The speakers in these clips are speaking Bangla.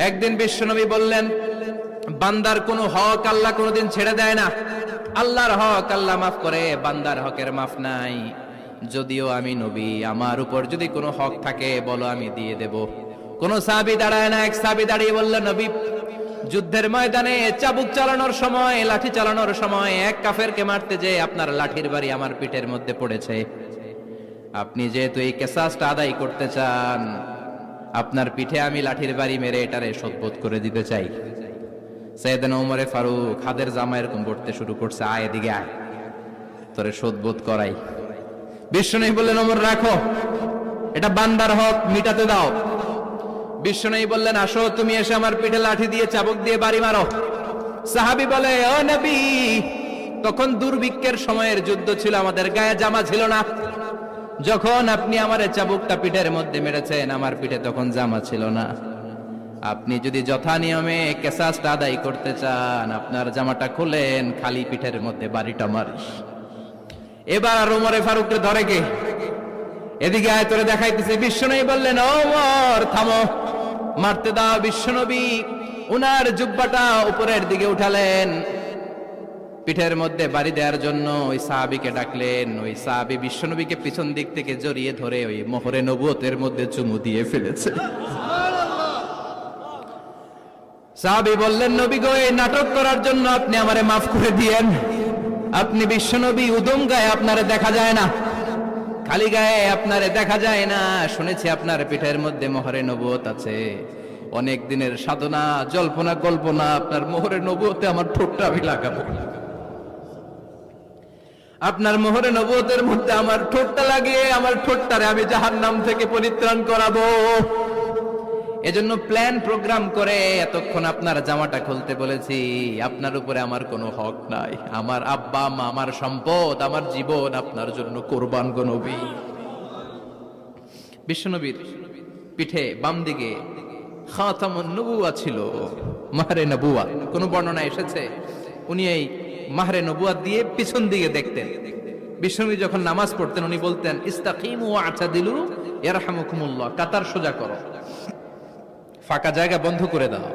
একদিন বিশ্বনবী বললেন, বান্দার কোনো হক আল্লাহ কোনোদিন ছেড়ে দেয় না। আল্লাহর হক আল্লাহ মাফ করে, বান্দার হকের মাফ নাই। যদিও আমি নবী, আমার উপর যদি কোনো হক থাকে বলো, আমি দিয়ে দেব। কোন সাহাবী দাঁড়ায় না। এক সাহাবী দাঁড়িয়ে বললেন, নবী, যুদ্ধের ময়দানে চাবুক চালানোর সময়, লাঠি চালানোর সময় এক কাফেরকে মারতে যে আপনার লাঠির বাড়ি আমার পিঠের মধ্যে পড়েছে। আপনি যেহেতু এই কেসাসটা আদায় করতে চান, আপনার পিঠে আমি লাঠির বাড়ি মেরে এটারে শোধবোধ করে দিতে চাই। সাইয়েদনা ওমরে ফারুক হাতের জামা এরকম করতে শুরু করছে, আয় এদিকে আয়, তোরে শোধবোধ করাই। বিশ্বনবী বললেন, ওমর রাখো, এটা বান্দার হক, মিটাতে দাও। বিশ্বনবী বললেন, আসো, তুমি এসে আমার পিঠে লাঠি দিয়ে চাবুক দিয়ে বাড়ি মারো। সাহাবী বলে, ও নবী, তখন দুর্ভিক্ষের সময়ের যুদ্ধ ছিল, আমাদের গায়ে জামা ছিল না। যখন আপনি আমার চাবুকটা পিঠের মধ্যে মেরেছেন, আমার পিঠে তখন জামা ছিল না। আপনি যদি যথা নিয়মে কেসাসটা আদায় করতে চান, আপনার জামাটা খুলেন, খালি পিঠের মধ্যে বাড়িটা মারিস। এবার আর ওমরে ফারুককে ধরে কে? এদিকে আয়, তোরে দেখাইতেছে। বিশ্বনবী বললেন, ওমর থামো, মারতে দাও। বিশ্বনবী উনার জুব্বাটা উপরের দিকে উঠালেন, পিঠের মধ্যে বাড়ি দেওয়ার জন্য ওই সাহাবীকে ডাকলেন। ওই সাহাবী বিশ্বনবীকে পিছন দিক থেকে জড়িয়ে ধরে ওই মোহরে নবুয়তের মধ্যে চুমু দিয়ে ফেলেছে। সাহাবী বললেন, নবী গো, এই নাটক করার জন্য আপনি আমারে মাফ করে দিয়েন। আপনি বিশ্বনবী, উদম গায়ে আপনারে দেখা যায় না, খালি গায়ে আপনারে দেখা যায় না। শুনেছি আপনার পিঠের মধ্যে মোহরে নবুয়ত আছে। অনেক দিনের সাধনা, জল্পনা কল্পনা, আপনার মোহরে নবুয়তে আমার ঠোঁটটা আমি লাগাবো। আপনার মোহরে নবুয়তের মধ্যে আমার ঠোঁটটা লাগিয়ে আমার ঠোঁটটারে আমি জাহান্নাম থেকে পরিত্রাণ করাবো। এজন্য প্ল্যান প্রোগ্রাম করে এতক্ষণ আপনার জামাটা খুলতে বলেছি। আপনার উপরে আমার কোনো হক নাই। আমার আব্বা মা, আমার সম্পদ, আমার জীবন আপনার জন্য কোরবান গো নবী। বিশ্বনবীর পিঠে বাম দিকে খাতামুন নবুওয়া ছিল, মাহরে নবুওয়া। কোন বর্ণনা এসেছে উনি এই মাহরে নবুওয়া দিয়ে পিছন দিকে দেখতেন। বিশ্বনবী যখন নামাজ পড়তেন উনি বলতেন, ইস্তাকিমু ওয়া'তাদিলু ইয়ারহামুকুমুল্লাহ, কাতার সোজা করো, ফাঁকা জায়গা বন্ধ করে দাও,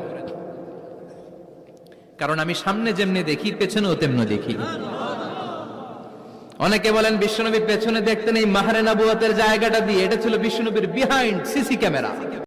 কারণ আমি সামনে যেমনি দেখি পেছনেও তেমনি দেখি। অনেকে বলেন বিশ্বনবী পেছনে দেখতেন এই মাহরে নবুয়তের জায়গাটা দিয়ে, এটা ছিল বিশ্বনবীর বিহাইন্ড সিসি ক্যামেরা।